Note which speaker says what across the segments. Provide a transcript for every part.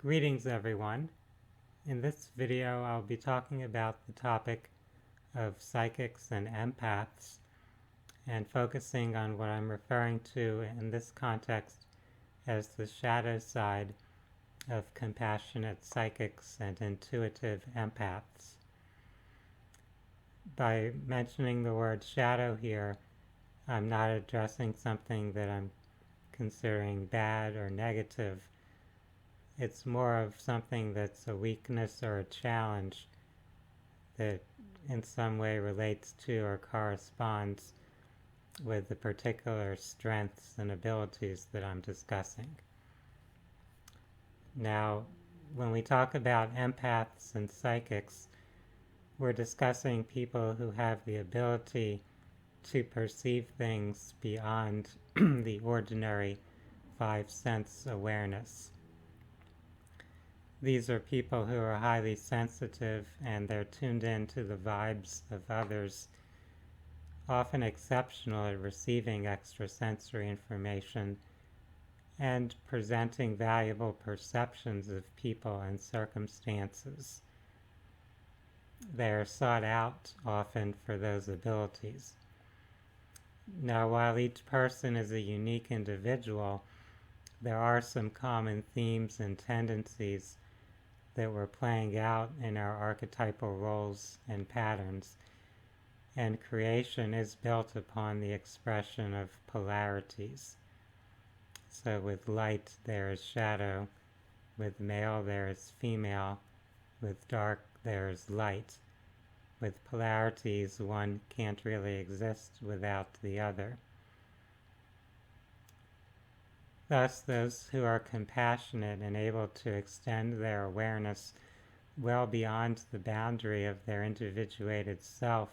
Speaker 1: Greetings everyone. In this video I'll be talking about the topic of psychics and empaths and focusing on what I'm referring to in this context as the shadow side of compassionate psychics and intuitive empaths. By mentioning the word shadow here, I'm not addressing something that I'm considering bad or negative. It's more of something that's a weakness or a challenge that in some way relates to or corresponds with the particular strengths and abilities that I'm discussing. Now, when we talk about empaths and psychics, we're discussing people who have the ability to perceive things beyond the ordinary five-sense awareness. These are people who are highly sensitive and they're tuned in to the vibes of others, often exceptional at receiving extrasensory information and presenting valuable perceptions of people and circumstances. They are sought out often for those abilities. Now, while each person is a unique individual, there are some common themes and tendencies that we're playing out in our archetypal roles and patterns, and creation is built upon the expression of polarities. So with light there is shadow, with male there is female, with dark there is light. With polarities, one can't really exist without the other. Thus, those who are compassionate and able to extend their awareness well beyond the boundary of their individuated self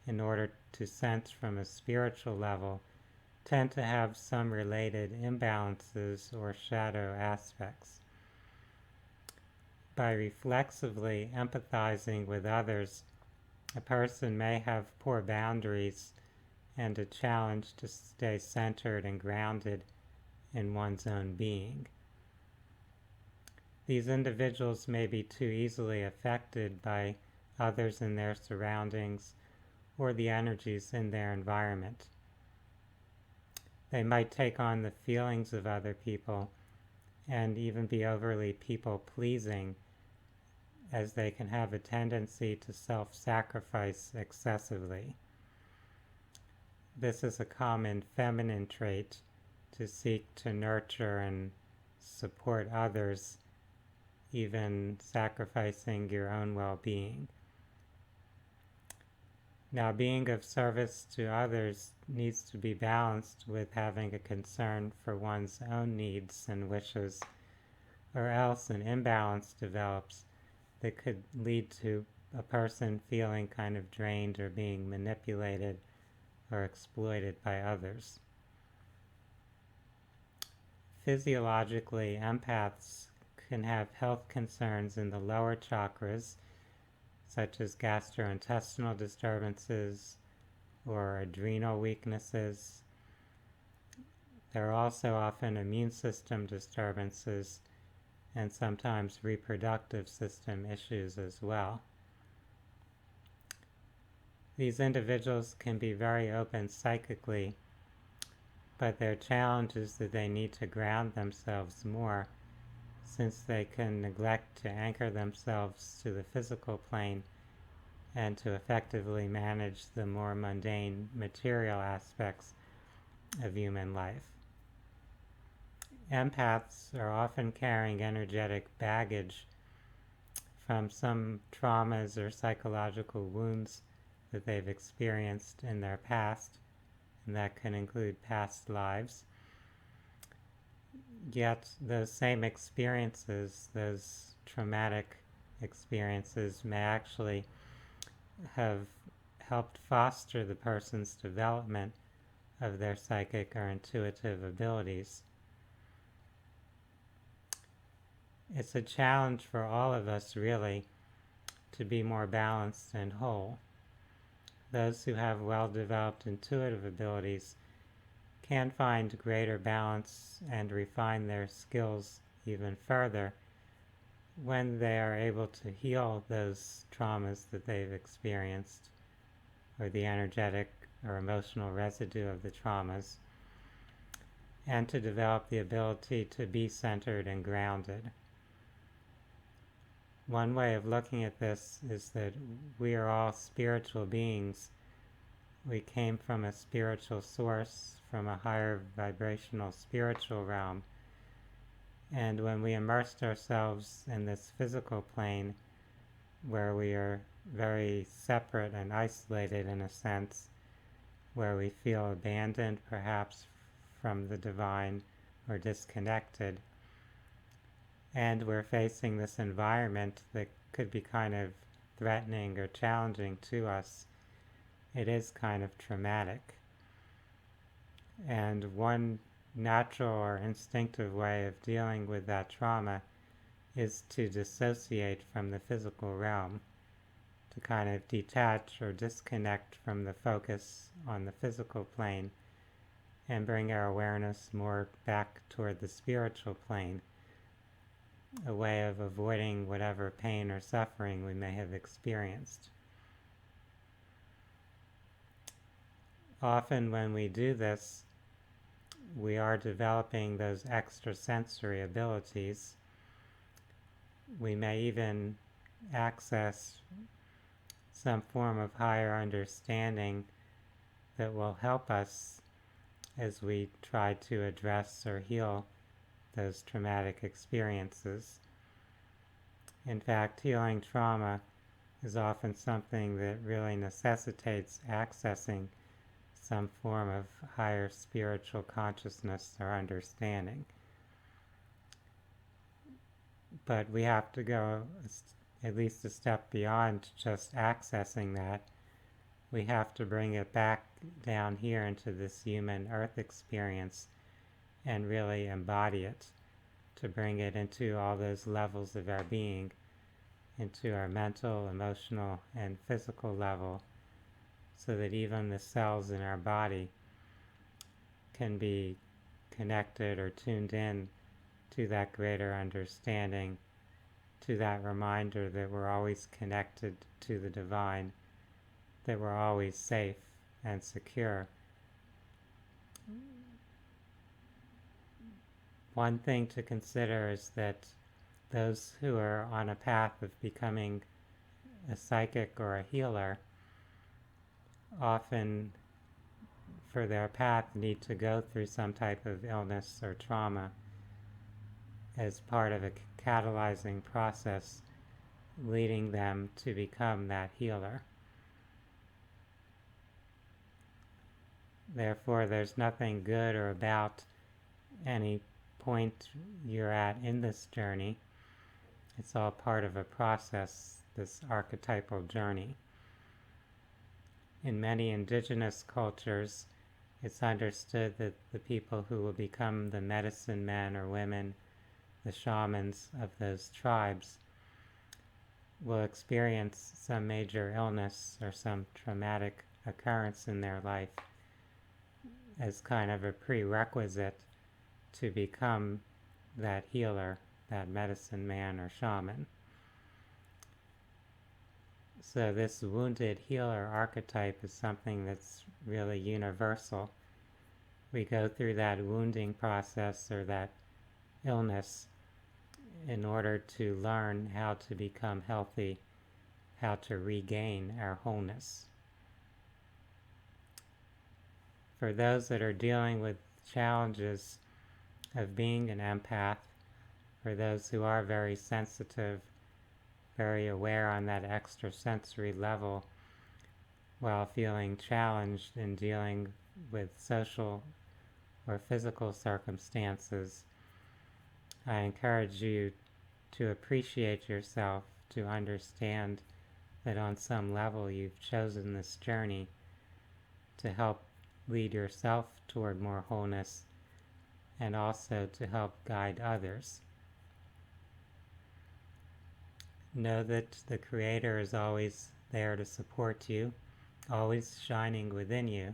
Speaker 1: in order to sense from a spiritual level tend to have some related imbalances or shadow aspects. By reflexively empathizing with others, a person may have poor boundaries and a challenge to stay centered and grounded in one's own being. These individuals may be too easily affected by others in their surroundings or the energies in their environment. They might take on the feelings of other people and even be overly people-pleasing, as they can have a tendency to self-sacrifice excessively. This is a common feminine trait, to seek to nurture and support others, even sacrificing your own well-being. Now, being of service to others needs to be balanced with having a concern for one's own needs and wishes, or else an imbalance develops that could lead to a person feeling kind of drained or being manipulated or exploited by others. Physiologically, empaths can have health concerns in the lower chakras, such as gastrointestinal disturbances or adrenal weaknesses. There are also often immune system disturbances and sometimes reproductive system issues as well. These individuals can be very open psychically, but their challenge is that they need to ground themselves more, since they can neglect to anchor themselves to the physical plane and to effectively manage the more mundane material aspects of human life. Empaths are often carrying energetic baggage from some traumas or psychological wounds that they've experienced in their past, and that can include past lives. Yet those same experiences, those traumatic experiences, may actually have helped foster the person's development of their psychic or intuitive abilities. It's a challenge for all of us, really, to be more balanced and whole. Those who have well-developed intuitive abilities can find greater balance and refine their skills even further when they are able to heal those traumas that they've experienced, or the energetic or emotional residue of the traumas, and to develop the ability to be centered and grounded. One way of looking at this is that we are all spiritual beings. We came from a spiritual source, from a higher vibrational spiritual realm. And when we immersed ourselves in this physical plane, where we are very separate and isolated in a sense, where we feel abandoned perhaps from the divine or disconnected, and we're facing this environment that could be kind of threatening or challenging to us, it is kind of traumatic. And one natural or instinctive way of dealing with that trauma is to dissociate from the physical realm, to kind of detach or disconnect from the focus on the physical plane and bring our awareness more back toward the spiritual plane, a way of avoiding whatever pain or suffering we may have experienced. Often when we do this, we are developing those extrasensory abilities. We may even access some form of higher understanding that will help us as we try to address or heal those traumatic experiences. In fact, healing trauma is often something that really necessitates accessing some form of higher spiritual consciousness or understanding. But we have to go at least a step beyond just accessing that. We have to bring it back down here into this human earth experience and really embody it, to bring it into all those levels of our being, into our mental, emotional, and physical level, so that even the cells in our body can be connected or tuned in to that greater understanding, to that reminder that we're always connected to the divine, that we're always safe and secure. One thing to consider is that those who are on a path of becoming a psychic or a healer often, for their path, need to go through some type of illness or trauma as part of a catalyzing process leading them to become that healer. Therefore, there's nothing good or about any point you're at in this journey. It's all part of a process, this archetypal journey. In many indigenous cultures, it's understood that the people who will become the medicine men or women, the shamans of those tribes, will experience some major illness or some traumatic occurrence in their life as kind of a prerequisite to become that healer, that medicine man or shaman. So this wounded healer archetype is something that's really universal. We go through that wounding process or that illness in order to learn how to become healthy, how to regain our wholeness. For those that are dealing with challenges of being an empath, for those who are very sensitive, very aware on that extrasensory level, while feeling challenged in dealing with social or physical circumstances, I encourage you to appreciate yourself, to understand that on some level you've chosen this journey to help lead yourself toward more wholeness and also to help guide others. Know that the Creator is always there to support you, always shining within you.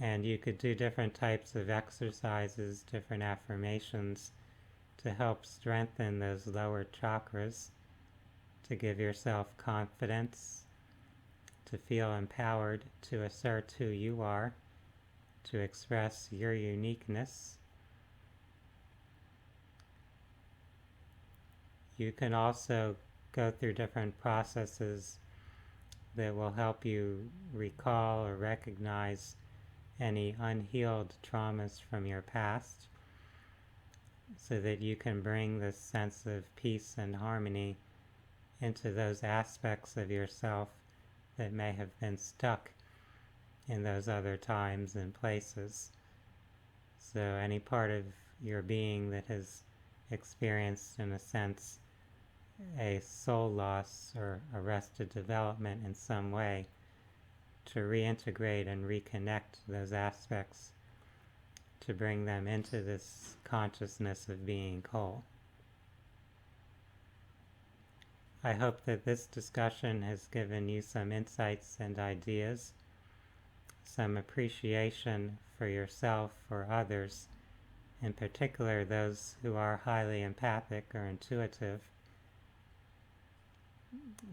Speaker 1: And you could do different types of exercises, different affirmations to help strengthen those lower chakras, to give yourself confidence, to feel empowered to assert who you are, to express your uniqueness. You can also go through different processes that will help you recall or recognize any unhealed traumas from your past, so that you can bring this sense of peace and harmony into those aspects of yourself that may have been stuck in those other times and places. So any part of your being that has experienced, in a sense, a soul loss or arrested development in some way, to reintegrate and reconnect those aspects, to bring them into this consciousness of being whole. I hope that this discussion has given you some insights and ideas, some appreciation for yourself or others, in particular those who are highly empathic or intuitive.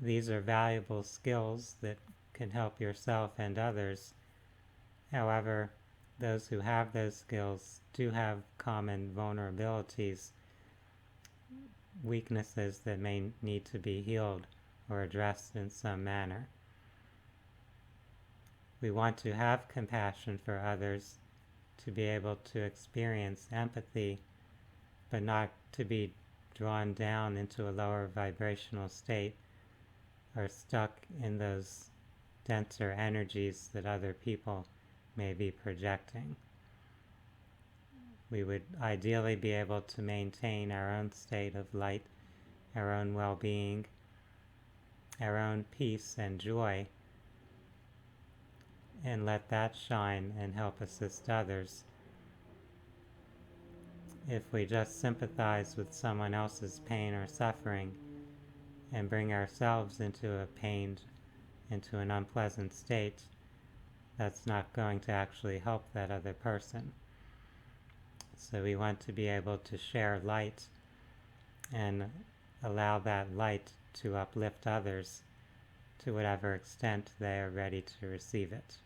Speaker 1: These are valuable skills that can help yourself and others. However, those who have those skills do have common vulnerabilities, weaknesses that may need to be healed or addressed in some manner. We want to have compassion for others, to be able to experience empathy, but not to be drawn down into a lower vibrational state or stuck in those denser energies that other people may be projecting. We would ideally be able to maintain our own state of light, our own well-being, our own peace and joy, and let that shine and help assist others. If we just sympathize with someone else's pain or suffering and bring ourselves into a pained, into an unpleasant state, that's not going to actually help that other person. So we want to be able to share light and allow that light to uplift others to whatever extent they are ready to receive it.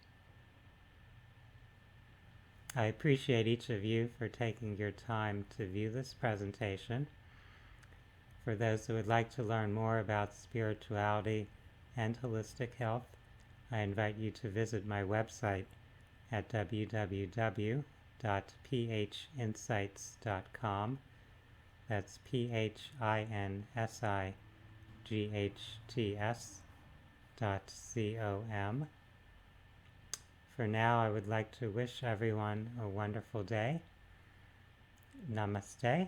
Speaker 1: I appreciate each of you for taking your time to view this presentation. For those who would like to learn more about spirituality and holistic health, I invite you to visit my website at www.phinsights.com. That's PHINSIGHTS.com. For now, I would like to wish everyone a wonderful day. Namaste.